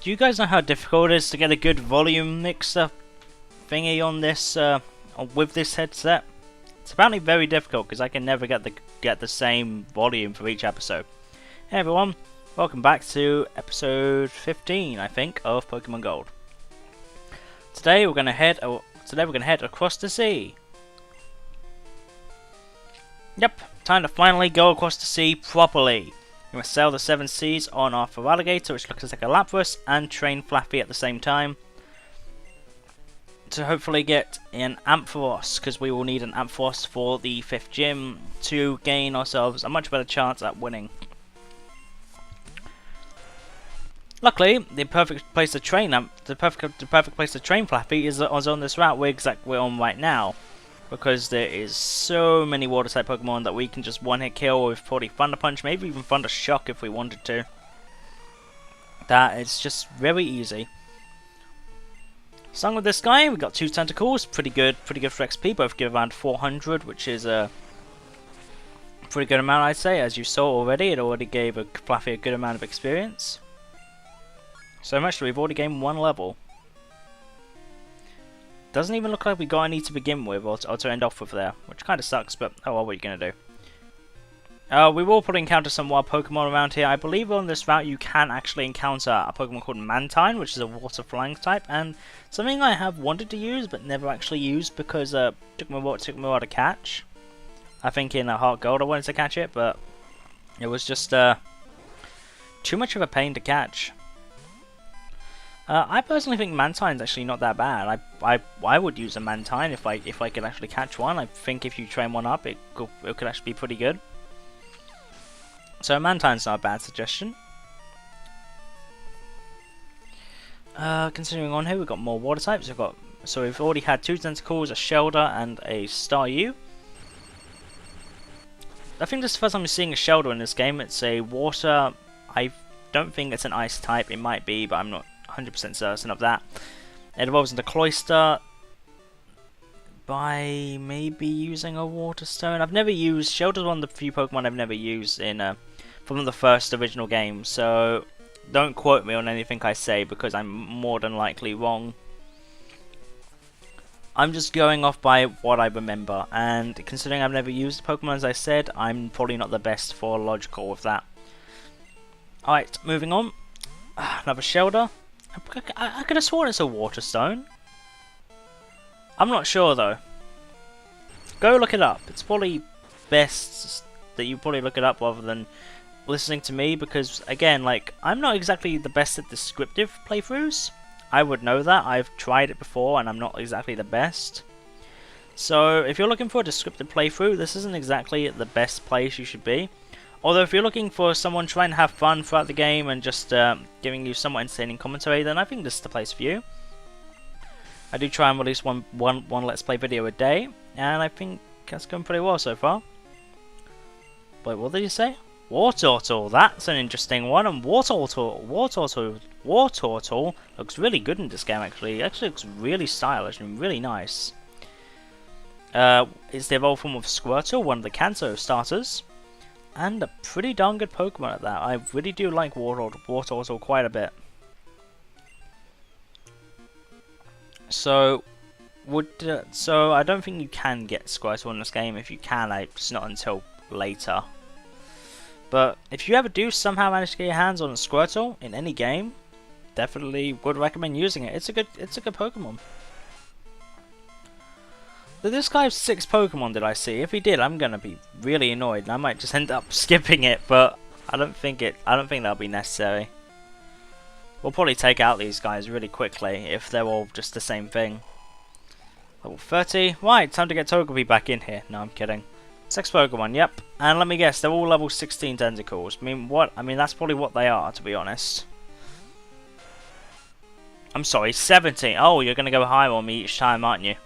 Do you guys know how difficult it is to get a good volume mixer thingy on this with this headset? It's apparently very difficult because I can never get the same volume for each episode. Hey everyone, welcome back to episode 15, I think, of Pokemon Gold. Today we're gonna head across the sea. Yep, time to finally go across the sea properly. We're going to sail the 7 seas on our Feraligatr, which looks like a Lapras, and train Flappy at the same time. To hopefully get an Ampharos, because we will need an Ampharos for the 5th gym to gain ourselves a much better chance at winning. Luckily, the perfect place to train Flappy is on this route we're on right now. Because there is so many water type Pokemon that we can just one hit kill with probably Thunder Punch, maybe even Thunder Shock if we wanted to. That is just very easy. Starting with this guy, we got 2 tentacles, pretty good for XP, both give around 400, which is a pretty good amount I'd say. As you saw already, it already gave Fluffy a good amount of experience. So much that we've already gained 1 level. Doesn't even look like we got any to begin with, or to end off with there, which kind of sucks, but oh well, what are you going to do? We will probably encounter some wild Pokemon around here. I believe on this route you can actually encounter a Pokemon called Mantine, which is a water flying type, and something I have wanted to use, but never actually used because it took me a while to catch. I think in Heart Gold I wanted to catch it, but it was just too much of a pain to catch. I personally think Mantine's actually not that bad. I would use a Mantine if I could actually catch one. I think if you train one up, it could actually be pretty good. So Mantine's not a bad suggestion. Continuing on here, we've got more water types. So we've already had 2 tentacles, a Shelder, and a Staryu. I think this is the first time we're seeing a Shelder in this game. It's a water. I don't think it's an ice type. It might be, but I'm not 100% certain of that. It evolves into Cloyster by maybe using a Water Stone. I've never used Shelter's one of the few Pokemon I've never used in from the first original game, so don't quote me on anything I say because I'm more than likely wrong. I'm just going off by what I remember, and considering I've never used Pokemon as I said, I'm probably not the best for logical with that. Alright, moving on. Another Shelder. I could have sworn it's a Water Stone. I'm not sure though. Go look it up. It's probably best that you probably look it up rather than listening to me, because again, like, I'm not exactly the best at descriptive playthroughs. I would know that. I've tried it before and I'm not exactly the best. So if you're looking for a descriptive playthrough, this isn't exactly the best place you should be. Although if you're looking for someone trying to have fun throughout the game and just giving you somewhat entertaining commentary, then I think this is the place for you. I do try and release one Let's Play video a day, and I think that's going pretty well so far. Wait, what did you say? Wartortle, that's an interesting one, and Wartortle looks really good in this game actually. It actually looks really stylish and really nice. It's the evolved form of Squirtle, one of the Kanto starters. And a pretty darn good Pokemon at that. I really do like Wartortle quite a bit. So I don't think you can get Squirtle in this game. If you can, it's not until later. But if you ever do somehow manage to get your hands on a Squirtle in any game, definitely would recommend using it. It's a good Pokemon. Did this guy have 6 Pokemon, did I see? If he did, I'm gonna be really annoyed and I might just end up skipping it, but I don't think that'll be necessary. We'll probably take out these guys really quickly if they're all just the same thing. Level 30. Right, time to get Togepi back in here. No, I'm kidding. 6 Pokemon, yep. And let me guess, they're all level 16 tentacles. I mean that's probably what they are, to be honest. I'm sorry, 17. Oh, you're gonna go higher on me each time, aren't you?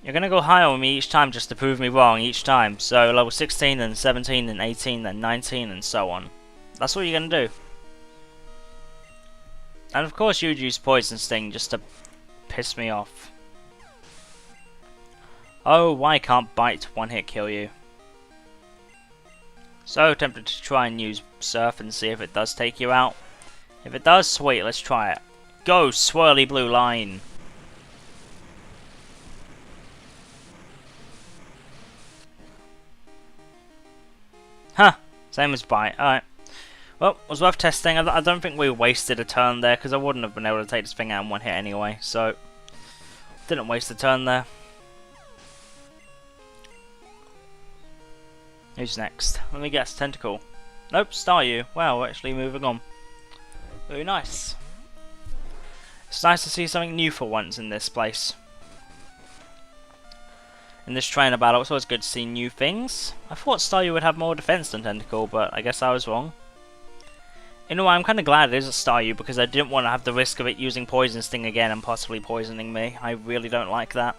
You're going to go higher on me each time just to prove me wrong each time. So level 16, then 17, then 18, then 19, and so on. That's what you're going to do. And of course you'd use Poison Sting just to piss me off. Oh, why can't Bite one hit kill you? So tempted to try and use Surf and see if it does take you out. If it does, sweet, let's try it. Go, swirly blue line! Huh, same as Bite, alright. Well, it was worth testing. I don't think we wasted a turn there, because I wouldn't have been able to take this thing out in one hit anyway, so... Didn't waste a turn there. Who's next? Let me guess, Tentacle. Nope, Staryu. Wow, we're actually moving on. Very nice. It's nice to see something new for once in this place. In this trainer battle, it's always good to see new things. I thought Staryu would have more defense than Tentacle, but I guess I was wrong. You know what, I'm kind of glad it is a Staryu because I didn't want to have the risk of it using Poison Sting again and possibly poisoning me. I really don't like that.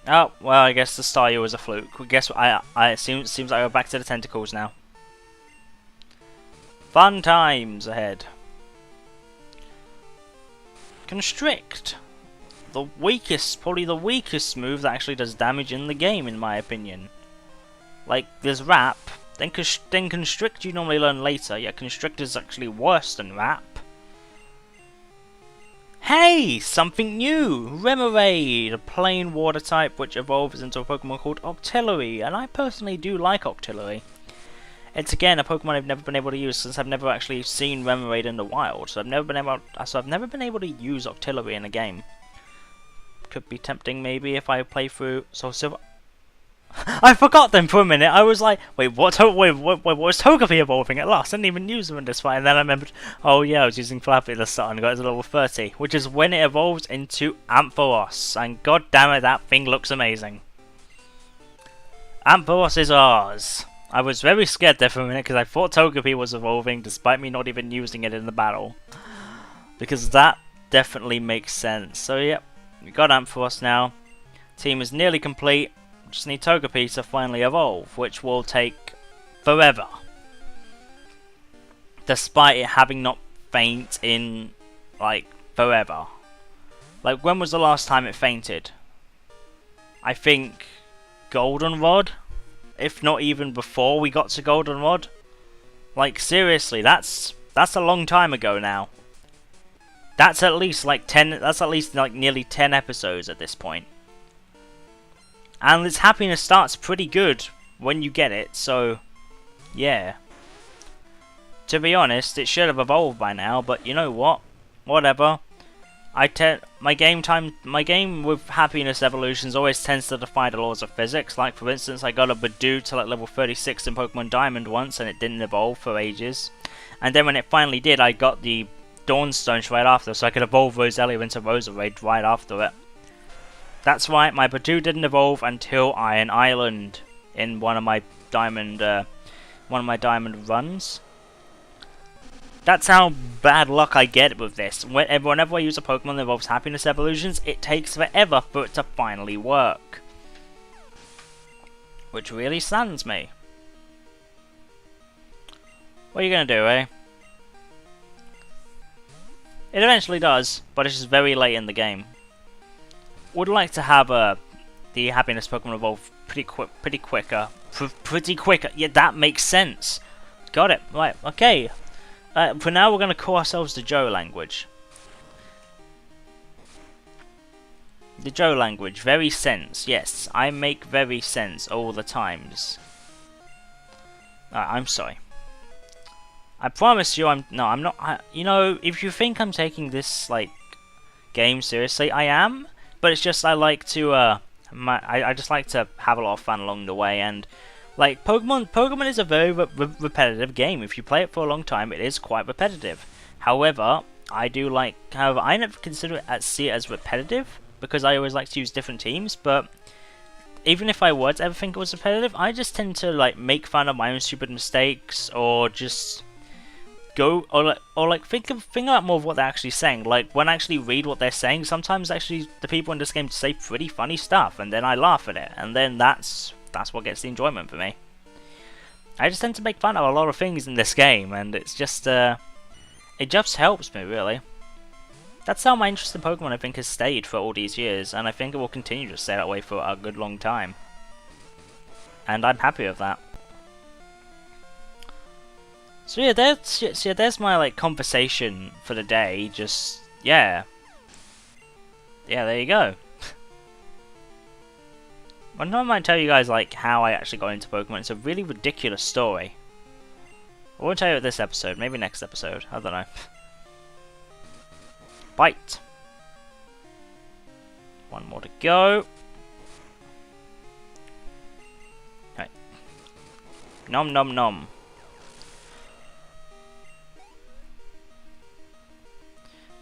Oh, well, I guess the Staryu was a fluke. Guess what? It seems like we're back to the tentacles now. Fun times ahead. Constrict. The weakest, probably the weakest move that actually does damage in the game, in my opinion. Like, there's Wrap, then Constrict you normally learn later, yet Constrict is actually worse than Wrap. Hey! Something new! Remoraid, a plain water type which evolves into a Pokemon called Octillery, and I personally do like Octillery. It's again a Pokemon I've never been able to use since I've never actually seen Remoraid in the wild, so I've never been able to use Octillery in a game. Could be tempting maybe if I play through Soul Silver. I forgot them for a minute. I was like, wait, what was Togepi evolving at last? I didn't even use them in this fight, and then I remembered, oh yeah, I was using Flappy at the start and got it to level 30, which is when it evolves into Ampharos, and god damn it, that thing looks amazing. Ampharos is ours. I was very scared there for a minute because I thought Togepi was evolving despite me not even using it in the battle. Because that definitely makes sense. So yep, we got Ampharos now. Team is nearly complete. Just need Togepi to finally evolve, which will take forever. Despite it having not faint in, like, forever. Like, when was the last time it fainted? I think Goldenrod? If not even before we got to Goldenrod? Like, seriously, that's a long time ago now. That's at least like nearly 10 episodes at this point. And its happiness starts pretty good when you get it, so yeah. To be honest, it should have evolved by now, but you know what? Whatever. My game with happiness evolutions always tends to defy the laws of physics. Like for instance, I got a Badoo to like level 36 in Pokemon Diamond once, and it didn't evolve for ages. And then when it finally did, I got the Dawnstone right after, so I could evolve Roselia into Roserade right after it. That's right, my Badoo didn't evolve until Iron Island in one of my diamond runs. That's how bad luck I get with this. Whenever I use a Pokemon that involves happiness evolutions, it takes forever for it to finally work. Which really saddens me. What are you gonna do, eh? It eventually does, but it's just very late in the game. Would like to have the happiness Pokemon evolve pretty quicker. Yeah, that makes sense. Got it. Right. Okay. For now, we're going to call ourselves the Joe language. The Joe language. Very sense. Yes, I make very sense all the times. I'm sorry. I promise you, I'm not. You know, if you think I'm taking this like game seriously, I am. But it's just I like to I just like to have a lot of fun along the way, and like Pokemon is a very repetitive game. If you play it for a long time, it is quite repetitive. However, I never see it as repetitive because I always like to use different teams. But even if I were to ever think it was repetitive, I just tend to like make fun of my own stupid mistakes, or just go think about more of what they're actually saying. Like when I actually read what they're saying, sometimes actually the people in this game say pretty funny stuff, and then I laugh at it, and then that's what gets the enjoyment for me. I just tend to make fun of a lot of things in this game, and it's just it just helps me really. That's how my interest in Pokemon I think has stayed for all these years, and I think it will continue to stay that way for a good long time. and I'm happy with that. So yeah, there's my like conversation for the day. Just yeah, there you go. One time I might tell you guys like how I actually got into Pokemon. It's a really ridiculous story. I won't tell you at this episode. Maybe next episode. I don't know. Bite. One more to go. Right. Nom nom nom.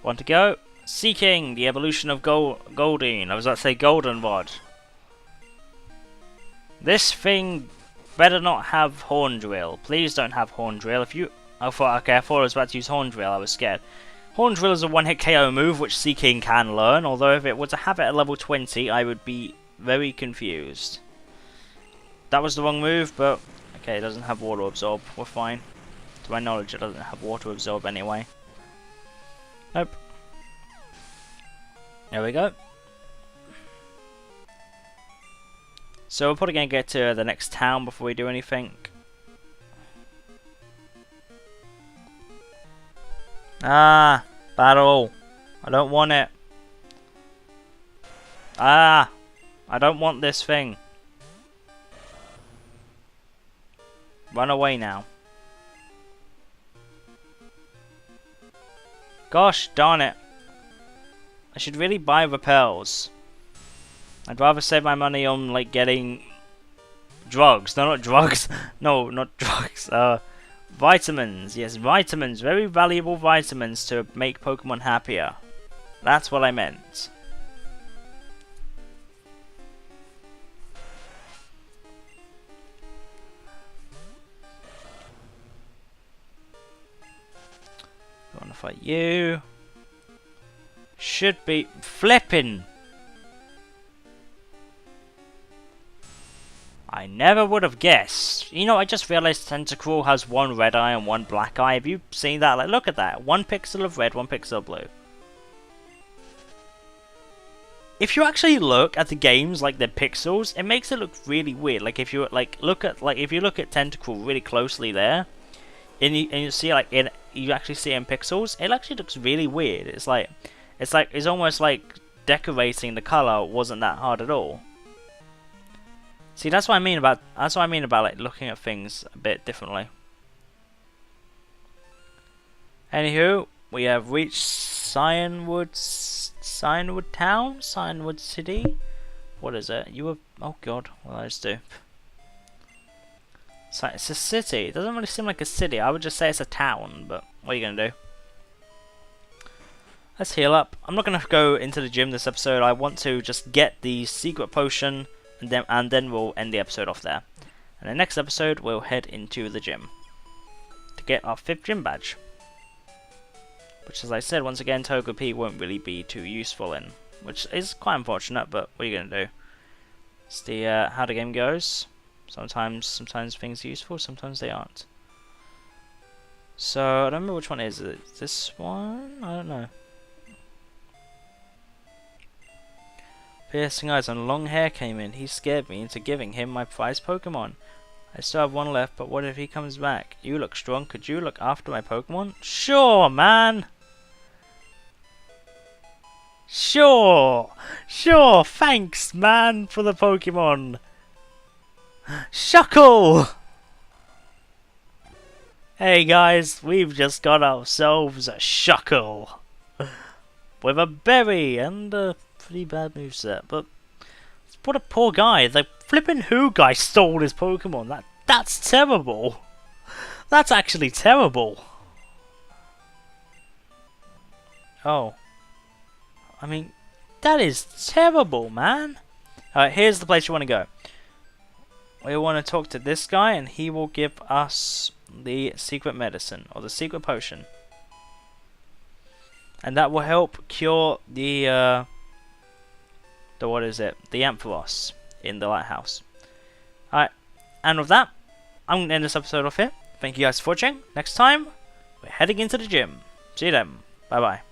One to go. Seeking the evolution of Goldeen. I was about to say Goldenrod. This thing better not have Horn Drill. Please don't have Horn Drill. If you... I thought I was about to use Horn Drill. I was scared. Horn Drill is a one-hit KO move which Seeking can learn. Although if it were to have it at level 20, I would be very confused. That was the wrong move, but... Okay, it doesn't have Water Absorb. We're fine. To my knowledge, it doesn't have Water Absorb anyway. Nope. There we go. So we're probably going to get to the next town before we do anything. Ah, battle. I don't want it. Ah, I don't want this thing. Run away now. Gosh darn it. I should really buy repels. I'd rather save my money on like getting drugs. No, not drugs. No, not drugs. Vitamins. Yes, vitamins. Very valuable vitamins to make Pokemon happier. That's what I meant. I want to fight you. Should be flipping. I never would have guessed. You know, I just realized Tentacruel has one red eye and one black eye. Have you seen that? Like, look at that. 1 pixel of red, 1 pixel of blue. If you actually look at the games like their pixels, it makes it look really weird. Like if you look at Tentacruel really closely there, and you see like you actually see it in pixels, it actually looks really weird. It's almost like decorating the color wasn't that hard at all. See, that's what I mean about like looking at things a bit differently. Anywho, we have reached Cianwood Town, Cianwood City. What is it? Oh god, what did I just do? It's a city. It doesn't really seem like a city. I would just say it's a town, but what are you gonna do? Let's heal up. I'm not gonna go into the gym this episode. I want to just get the secret potion. And then we'll end the episode off there. And the next episode we'll head into the gym to get our 5th gym badge, which, as I said once again, Togepi won't really be too useful in, which is quite unfortunate. But what are you gonna do? It's the how the game goes. Sometimes things are useful, sometimes they aren't. So I don't remember which one is it. This one? I don't know. Piercing eyes and long hair came in. He scared me into giving him my prized Pokemon. I still have one left, but what if he comes back? You look strong. Could you look after my Pokemon? Sure, man. Sure. Thanks, man, for the Pokemon. Shuckle. Hey guys, we've just got ourselves a Shuckle with a berry and a pretty bad moveset, but what a poor guy. The flippin' Who guy stole his Pokemon. That's terrible. That's actually terrible. Oh. I mean, that is terrible, man. Alright, here's the place you want to go. We want to talk to this guy, and he will give us the secret medicine, or the secret potion. And that will help cure the what is it? The Ampharos in the lighthouse. Alright, and with that, I'm going to end this episode off here. Thank you guys for watching. Next time, we're heading into the gym. See you then. Bye bye.